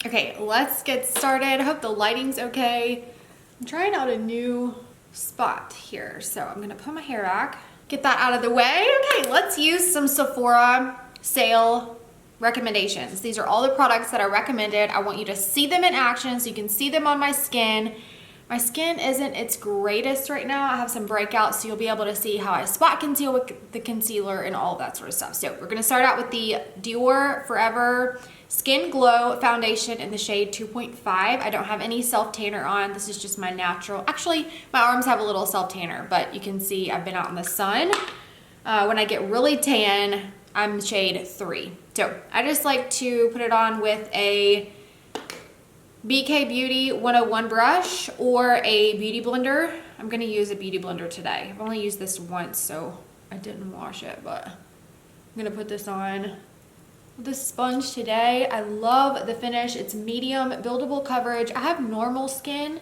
Okay, let's get started. I hope the lighting's okay. I'm trying out a new spot here, so I'm gonna put my hair back, get that out of the way. Okay, let's use some Sephora sale recommendations. These are all the products that I recommended. I want you to see them in action so you can see them on my skin. My skin isn't its greatest right now. I have some breakouts, so you'll be able to see how I spot conceal with the concealer and all of that sort of stuff. So we're gonna start out with the Dior Forever Skin Glow Foundation in the shade 2.5. I don't have any self-tanner on. This is just my natural. Actually, my arms have a little self-tanner, but you can see I've been out in the sun. When I get really tan, I'm shade 3. So I just like to put it on with a BK Beauty 101 brush or a beauty blender. I'm gonna use a beauty blender today. I've only used this once, so I didn't wash it, but I'm gonna put this on with the sponge today. I love the finish. It's medium, buildable coverage. I have normal skin,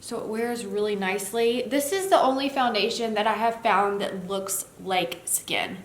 so it wears really nicely. This is the only foundation that I have found that looks like skin,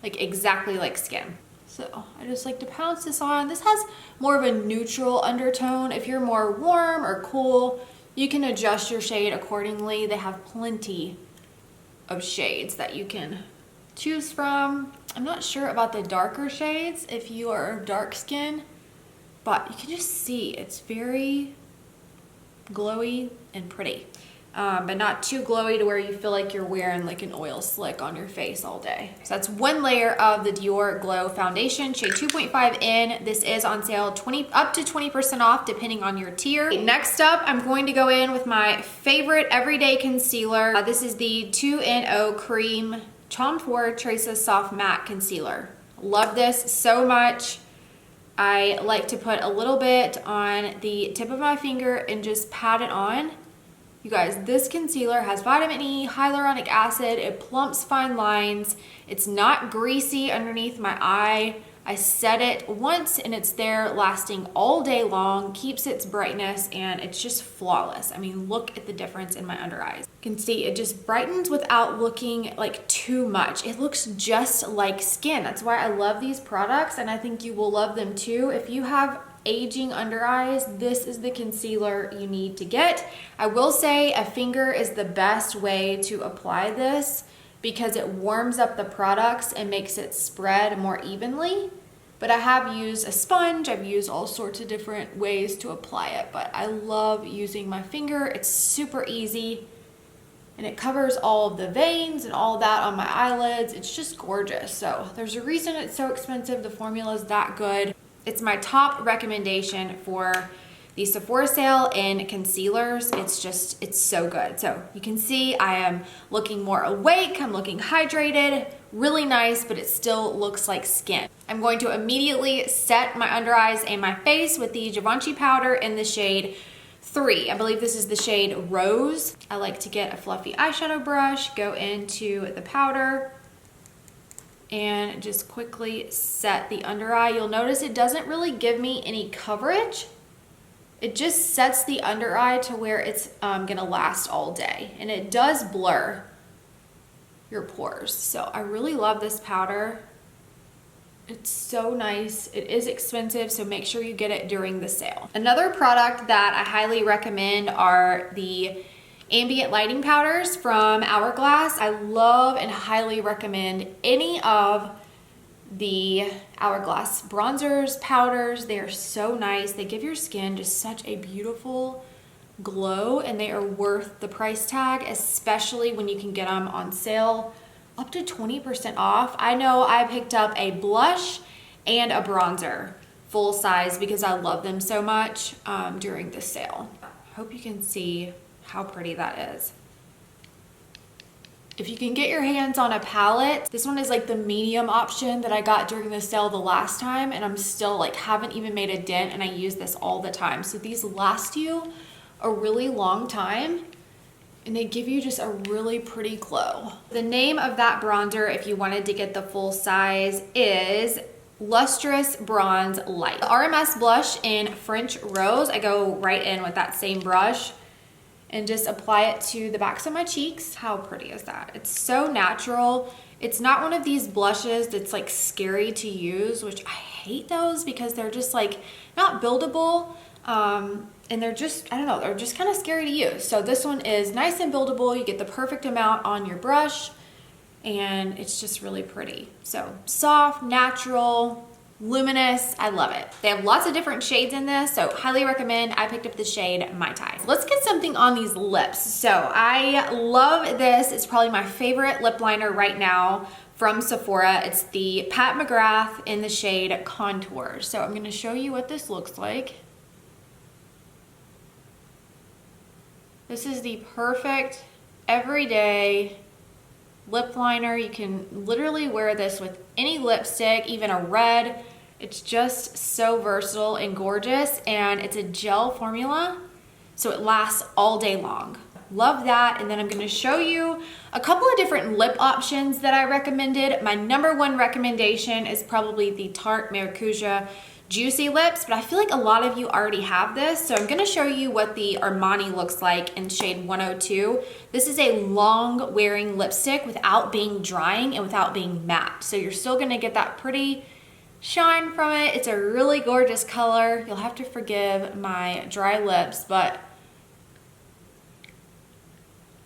like exactly like skin. So I just like to pounce this on. This has more of a neutral undertone. If you're more warm or cool, you can adjust your shade accordingly. They have plenty of shades that you can choose from. I'm not sure about the darker shades if you are dark skin, but you can just see it's very glowy and pretty. But not too glowy to where you feel like you're wearing like an oil slick on your face all day. So that's one layer of the Dior Glow Foundation, shade 2.5 in. This is on sale up to 20% off depending on your tier. Next up, I'm going to go in with my favorite everyday concealer. This is the 2NO Cream Tom Ford Traces Soft Matte Concealer. Love this so much. I like to put a little bit on the tip of my finger and just pat it on. You guys, this concealer has vitamin E, hyaluronic acid, it plumps fine lines, it's not greasy underneath my eye. I set it once and it's there lasting all day long, keeps its brightness, and it's just flawless. I mean, look at the difference in my under eyes. You can see it just brightens without looking like too much. It looks just like skin. That's why I love these products, and I think you will love them too. If you have aging under eyes, this is the concealer you need to get. I will say a finger is the best way to apply this because it warms up the products and makes it spread more evenly. But I have used a sponge, I've used all sorts of different ways to apply it, but I love using my finger. It's super easy and it covers all of the veins and all that on my eyelids. It's just gorgeous. So there's a reason it's so expensive. The formula is that good. It's my top recommendation for the Sephora sale in concealers. It's so good. So you can see I am looking more awake, I'm looking hydrated, really nice, but it still looks like skin. I'm going to immediately set my under eyes and my face with the Givenchy powder in the shade 3. I believe this is the shade Rose. I like to get a fluffy eyeshadow brush, go into the powder, and just quickly set the under eye. You'll notice it doesn't really give me any coverage. It just sets the under eye to where it's gonna last all day, and it does blur your pores. So I really love this powder. It's so nice. It is expensive, so make sure you get it during the sale. Another product that I highly recommend are the ambient lighting powders from Hourglass. I love and highly recommend any of the Hourglass bronzers, powders. They are so nice. They give your skin just such a beautiful glow, and they are worth the price tag, especially when you can get them on sale up to 20% off. I know I picked up a blush and a bronzer full size because I love them so much during the sale. Hope you can see how pretty that is. If you can get your hands on a palette, this one is like the medium option that I got during the sale the last time, and I'm still like haven't even made a dent, and I use this all the time. So these last you a really long time, and they give you just a really pretty glow. The name of that bronzer, if you wanted to get the full size, is Lustrous Bronze Light. The RMS blush in French Rose, I go right in with that same brush and just apply it to the backs of my cheeks. How pretty is that? It's so natural. It's not one of these blushes that's like scary to use, which I hate those because they're just like not buildable. And they're just, I don't know, they're just kind of scary to use. So this one is nice and buildable. You get the perfect amount on your brush and it's just really pretty. So soft, natural, luminous, I love it. They have lots of different shades in this, so highly recommend. I picked up the shade Mai Tai. Let's get something on these lips. So I love this. It's probably my favorite lip liner right now from Sephora. It's the Pat McGrath in the shade Contour. So I'm gonna show you what this looks like. This is the perfect everyday lip liner. You can literally wear this with any lipstick, even a red. It's just so versatile and gorgeous, and it's a gel formula, so it lasts all day long. Love that. And then I'm going to show you a couple of different lip options that I recommended. My #1 recommendation is probably the Tarte Maracuja Juicy Lips, but I feel like a lot of you already have this, so I'm going to show you what the Armani looks like in shade 102. This is a long wearing lipstick without being drying and without being matte, so you're still going to get that pretty shine from it. It's a really gorgeous color. You'll have to forgive my dry lips, but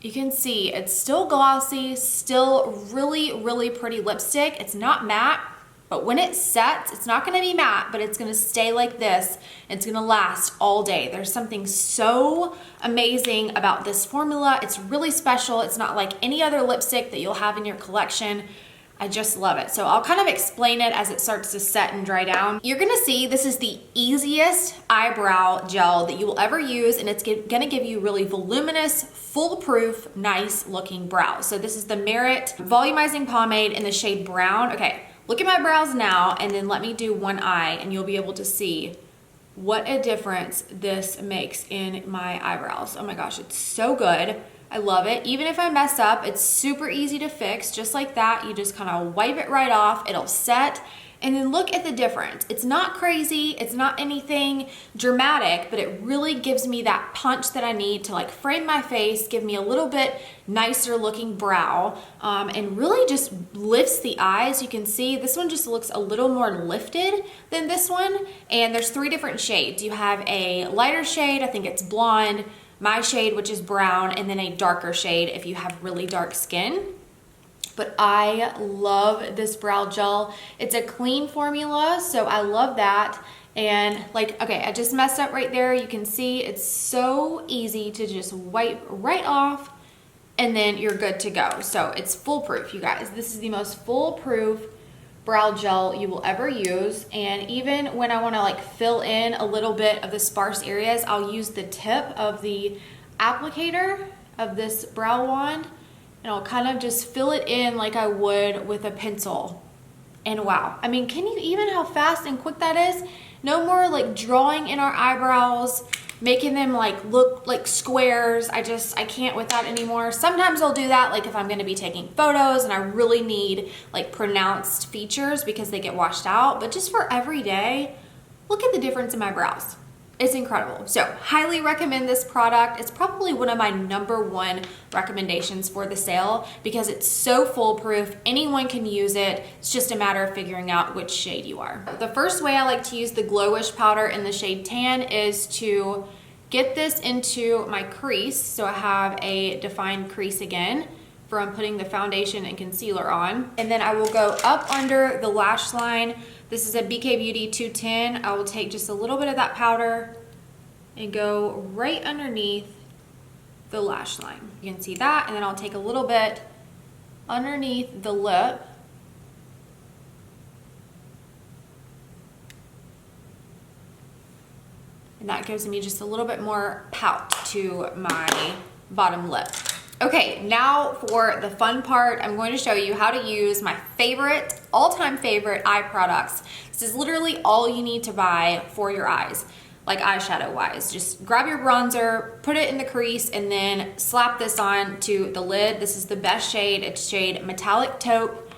you can see it's still glossy, still really pretty lipstick. It's not matte, but when it sets, it's not gonna be matte, but it's gonna stay like this. It's gonna last all day. There's something so amazing about this formula. It's really special. It's not like any other lipstick that you'll have in your collection. I just love it. So I'll kind of explain it as it starts to set and dry down. You're gonna see this is the easiest eyebrow gel that you will ever use, and it's gonna give you really voluminous, foolproof, nice looking brows. So this is the Merit Volumizing Pomade in the shade Brown. Okay. Look at my brows now, and then let me do one eye, and you'll be able to see what a difference this makes in my eyebrows. Oh my gosh, it's so good. I love it. Even if I mess up, it's super easy to fix. Just like that, you just kind of wipe it right off. It'll set, and then look at the difference. It's not crazy. It's not anything dramatic, but it really gives me that punch that I need to like frame my face, give me a little bit nicer looking brow, and really just lifts the eyes. You can see this one just looks a little more lifted than this one. And there's 3 different shades. You have a lighter shade, I think it's blonde, my shade, which is brown, and then a darker shade if you have really dark skin. But I love this brow gel. It's a clean formula, so I love that. And like, okay, I just messed up right there. You can see it's so easy to just wipe right off, and then you're good to go. So it's foolproof, you guys. This is the most foolproof brow gel you will ever use. And even when I wanna like fill in a little bit of the sparse areas, I'll use the tip of the applicator of this brow wand, and I'll kind of just fill it in like I would with a pencil. And wow, I mean, can you even how fast and quick that is? No more like drawing in our eyebrows, making them like look like squares. I can't with that anymore. Sometimes I'll do that like if I'm gonna be taking photos and I really need like pronounced features because they get washed out. But just for every day, look at the difference in my brows. It's incredible. So highly recommend this product. It's probably one of my #1 recommendations for the sale because it's so foolproof. Anyone can use it. It's just a matter of figuring out which shade you are. The first way I like to use the Glowish powder in the shade Tan is to get this into my crease. So I have a defined crease again from putting the foundation and concealer on. And then I will go up under the lash line. This is a BK Beauty 210. I will take just a little bit of that powder and go right underneath the lash line. You can see that, and then I'll take a little bit underneath the lip. And that gives me just a little bit more pout to my bottom lip. Okay, now for the fun part, I'm going to show you how to use my favorite, all-time favorite eye products. This is literally all you need to buy for your eyes, like eyeshadow wise. Just grab your bronzer, put it in the crease, and then slap this on to the lid. This is the best shade. It's shade Metallic Taupe.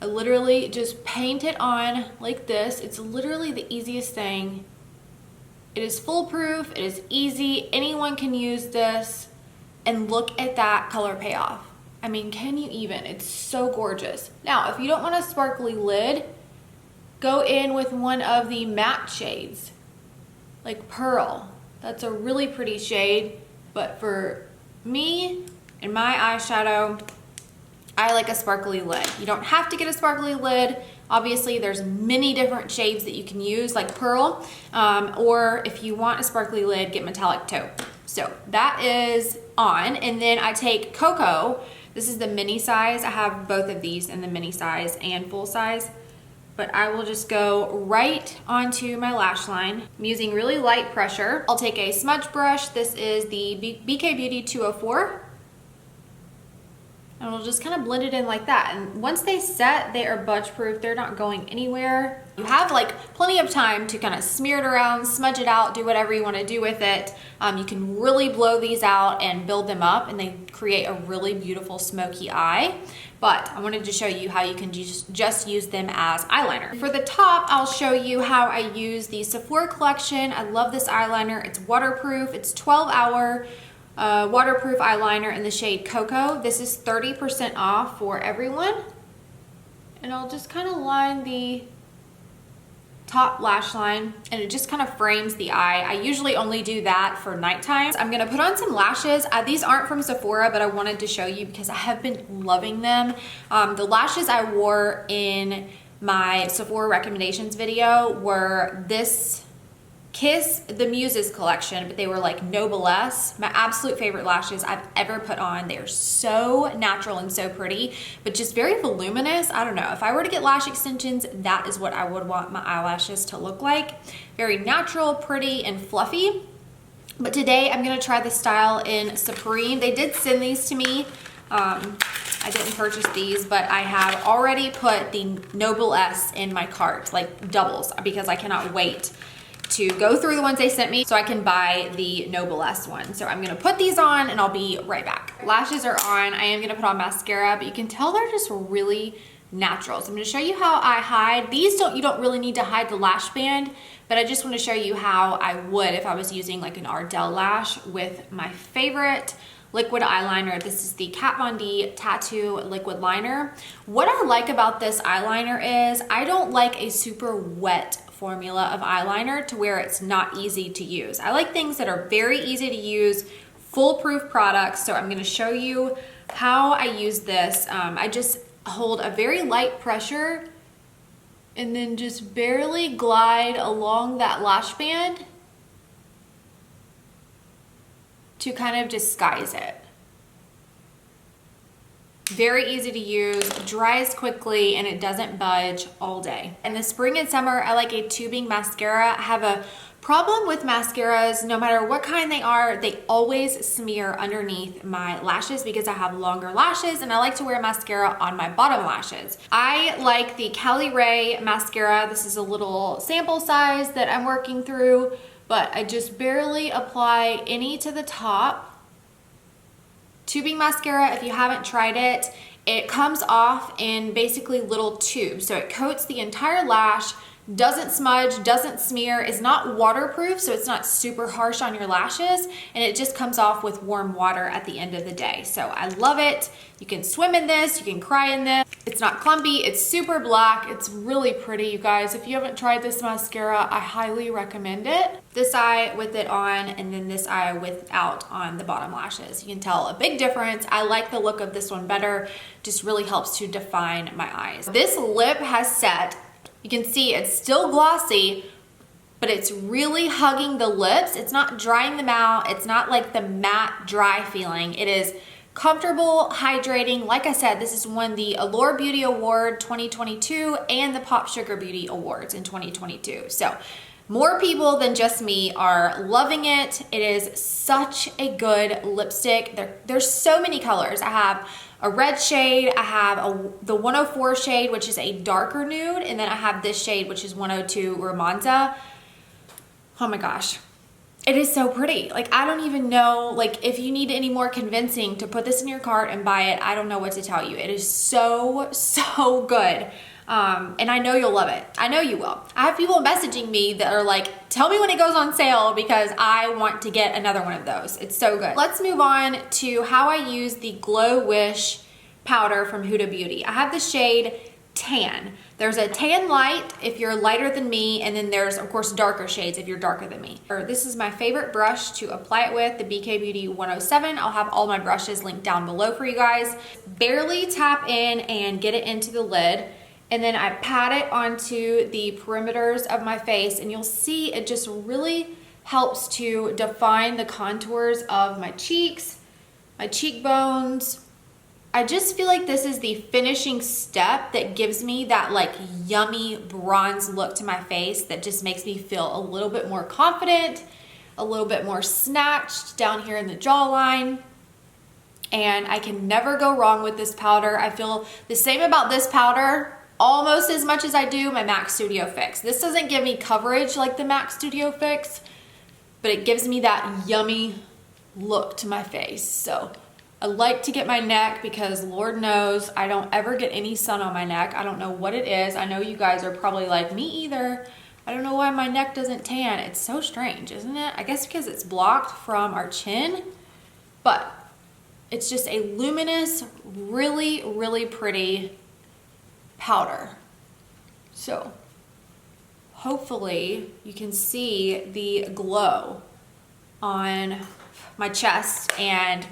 I literally just paint it on like this. It's literally the easiest thing. It is foolproof, it is easy, anyone can use this. And look at that color payoff. I mean, can you even? It's so gorgeous. Now, if you don't want a sparkly lid, go in with one of the matte shades, like Pearl. That's a really pretty shade, but for me and my eyeshadow, I like a sparkly lid. You don't have to get a sparkly lid. Obviously, there's many different shades that you can use, like Pearl, or if you want a sparkly lid, get metallic taupe. So that is on, and then I take Cocoa. This is the mini size. I have both of these in the mini size and full size, but I will just go right onto my lash line. I'm using really light pressure. I'll take a smudge brush. This is the BK Beauty 204. And we'll just kind of blend it in like that. And once they set, they are budge proof. They're not going anywhere. You have like plenty of time to kind of smear it around, smudge it out, do whatever you want to do with it. You can really blow these out and build them up, and they create a really beautiful smoky eye. But I wanted to show you how you can just use them as eyeliner. For the top, I'll show you how I use the Sephora collection. I love this eyeliner. It's waterproof. It's 12-hour. Waterproof eyeliner in the shade Cocoa. This is 30% off for everyone. And I'll just kind of line the top lash line, and it just kind of frames the eye. I usually only do that for nighttime. I'm gonna put on some lashes. These aren't from Sephora, but I wanted to show you because I have been loving them. The lashes I wore in my Sephora recommendations video were this Kiss the Muses collection, but they were like Noblesse. My absolute favorite lashes I've ever put on. They're so natural and so pretty, but just very voluminous. I don't know. If I were to get lash extensions, that is what I would want my eyelashes to look like. Very natural, pretty, and fluffy. But today I'm gonna try the style in Supreme. They did send these to me. I didn't purchase these, but I have already put the Noblesse in my cart, like doubles, because I cannot wait to go through the ones they sent me so I can buy the Noblesse one. So I'm gonna put these on and I'll be right back. Lashes are on. I am gonna put on mascara, but you can tell they're just really natural. So I'm gonna show you how I hide. These you don't really need to hide the lash band, but I just wanna show you how I would if I was using like an Ardell lash with my favorite liquid eyeliner. This is the Kat Von D Tattoo Liquid Liner. What I like about this eyeliner is I don't like a super wet formula of eyeliner to where it's not easy to use. I like things that are very easy to use, foolproof products. So I'm gonna show you how I use this. I just hold a very light pressure and then just barely glide along that lash band to kind of disguise it. Very easy to use, dries quickly, and it doesn't budge all day. In the spring and summer, I like a tubing mascara. I have a problem with mascaras, no matter what kind they are, they always smear underneath my lashes because I have longer lashes and I like to wear mascara on my bottom lashes. I like the Cali Ray mascara. This is a little sample size that I'm working through, but I just barely apply any to the top. Tubing mascara, if you haven't tried it, it comes off in basically little tubes. So it coats the entire lash, doesn't smudge, doesn't smear, is not waterproof, so it's not super harsh on your lashes, and it just comes off with warm water at the end of the day. So I love it. You can swim in this, you can cry in this. It's not clumpy, it's super black, it's really pretty, you guys. If you haven't tried this mascara, I highly recommend it. This eye with it on, and then this eye without on the bottom lashes. You can tell a big difference. I like the look of this one better. Just really helps to define my eyes. This lip has set. You can see it's still glossy, but it's really hugging the lips. It's not drying them out. It's not like the matte dry feeling. It is comfortable, hydrating. Like I said, this has won the Allure Beauty Award 2022 and the Pop Sugar Beauty Awards in 2022. So more people than just me are loving it. It is such a good lipstick. There's so many colors. I have a red shade, I have the 104 shade, which is a darker nude, and then I have this shade, which is 102 Romanza. Oh my gosh. It is so pretty. Like, I don't even know, like, if you need any more convincing to put this in your cart and buy it, I don't know what to tell you. It is so, so good. And I know you'll love it. I know you will. I have people messaging me that are like, tell me when it goes on sale because I want to get another one of those. It's so good. Let's move on to how I use the Glow Wish powder from Huda Beauty. I have the shade Tan. There's a tan light if you're lighter than me, and then there's of course darker shades if you're darker than me. This is my favorite brush to apply it with, the BK Beauty 107. I'll have all my brushes linked down below for you guys. Barely tap in and get it into the lid, and then I pat it onto the perimeters of my face, and you'll see it just really helps to define the contours of my cheeks, my cheekbones. I just feel like this is the finishing step that gives me that like yummy bronze look to my face that just makes me feel a little bit more confident, a little bit more snatched down here in the jawline. And I can never go wrong with this powder. I feel the same about this powder almost as much as I do my MAC Studio Fix. This doesn't give me coverage like the MAC Studio Fix, but it gives me that yummy look to my face. So I like to get my neck because Lord knows I don't ever get any sun on my neck. I don't know what it is. I know you guys are probably like, me either. I don't know why my neck doesn't tan. It's so strange, isn't it? I guess because it's blocked from our chin, but it's just a luminous, really, really pretty powder. So hopefully you can see the glow on my chest and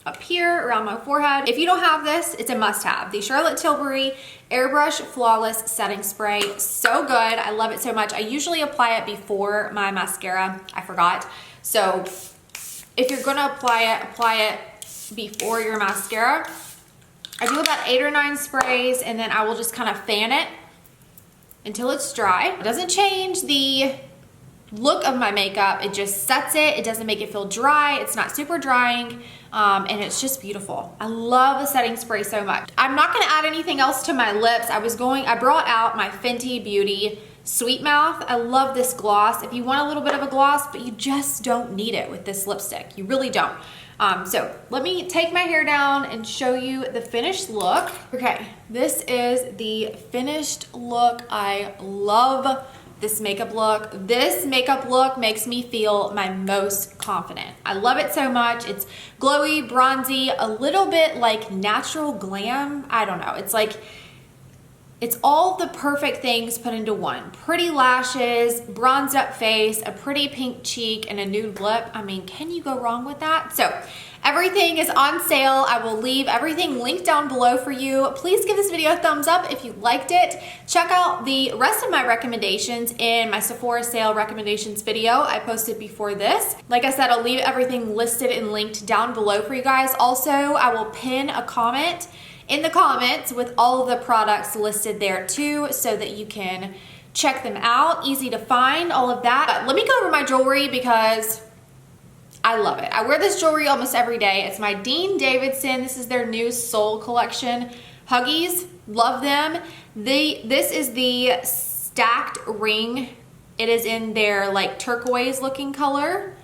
up here around my forehead. If you don't have this, it's a must-have. The Charlotte Tilbury Airbrush Flawless Setting Spray. So good. I love it so much. I usually apply it before my mascara. I forgot. So if you're gonna apply it before your mascara. I do about 8 or 9 sprays, and then I will just kind of fan it until it's dry. It doesn't change the look of my makeup. It just sets it. It doesn't make it feel dry. It's not super drying. And it's just beautiful. I love the setting spray so much. I'm not gonna add anything else to my lips. I brought out my Fenty Beauty Sweet Mouth. I love this gloss. If you want a little bit of a gloss, but you just don't need it with this lipstick. You really don't. So let me take my hair down and show you the finished look. Okay, this is the finished look. I love this makeup look. This makeup look makes me feel my most confident. I love it so much. It's glowy, bronzy, a little bit like natural glam. I don't know. It's like, it's all the perfect things put into one. Pretty lashes, bronzed up face, a pretty pink cheek, and a nude lip. I mean, can you go wrong with that? So everything is on sale. I will leave everything linked down below for you. Please give this video a thumbs up if you liked it. Check out the rest of my recommendations in my Sephora sale recommendations video I posted before this. Like I said, I'll leave everything listed and linked down below for you guys. Also, I will pin a comment in the comments with all of the products listed there too, so that you can check them out. Easy to find, all of that. But let me go over my jewelry because I love it. I wear this jewelry almost every day. It's my Dean Davidson. This is their new Soul collection. Huggies, love them. This is the stacked ring. It is in their like turquoise looking color.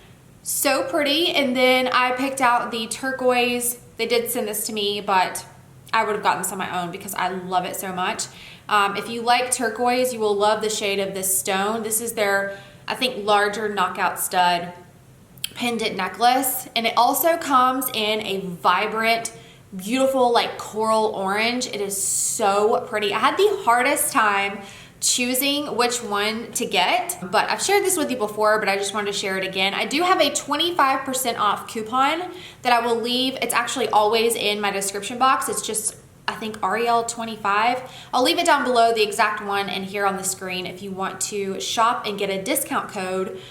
So pretty. And then I picked out the turquoise. They did send this to me, but I would have gotten this on my own because I love it so much. If you like turquoise, you will love the shade of this stone. This is their, I think, larger knockout stud pendant necklace. And it also comes in a vibrant, beautiful, like coral orange. It is so pretty. I had the hardest time choosing which one to get, but I've shared this with you before, but I just wanted to share it again. I do have a 25% off coupon that I will leave. It's actually always in my description box. It's just, I think, Ariel25. I'll leave it down below, the exact one, and here on the screen if you want to shop and get a discount code.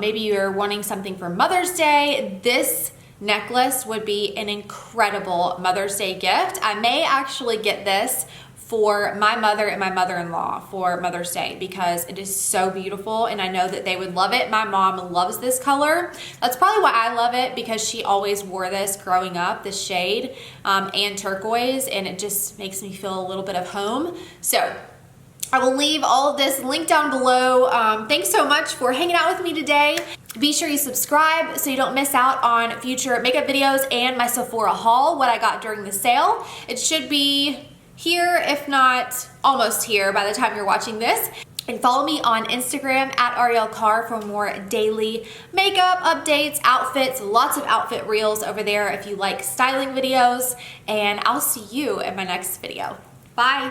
Maybe you're wanting something for Mother's Day. This necklace would be an incredible Mother's Day gift. I may actually get this for my mother and my mother-in-law for Mother's Day because it is so beautiful and I know that they would love it. My mom loves this color. That's probably why I love it, because she always wore this growing up, this shade, and turquoise, and it just makes me feel a little bit of home. So I will leave all of this linked down below. Thanks so much for hanging out with me today. Be sure you subscribe so you don't miss out on future makeup videos and my Sephora haul, what I got during the sale. It should be here, if not almost here by the time you're watching this. And follow me on Instagram at Ariel Carr for more daily makeup updates, outfits, lots of outfit reels over there if you like styling videos. And I'll see you in my next video. Bye.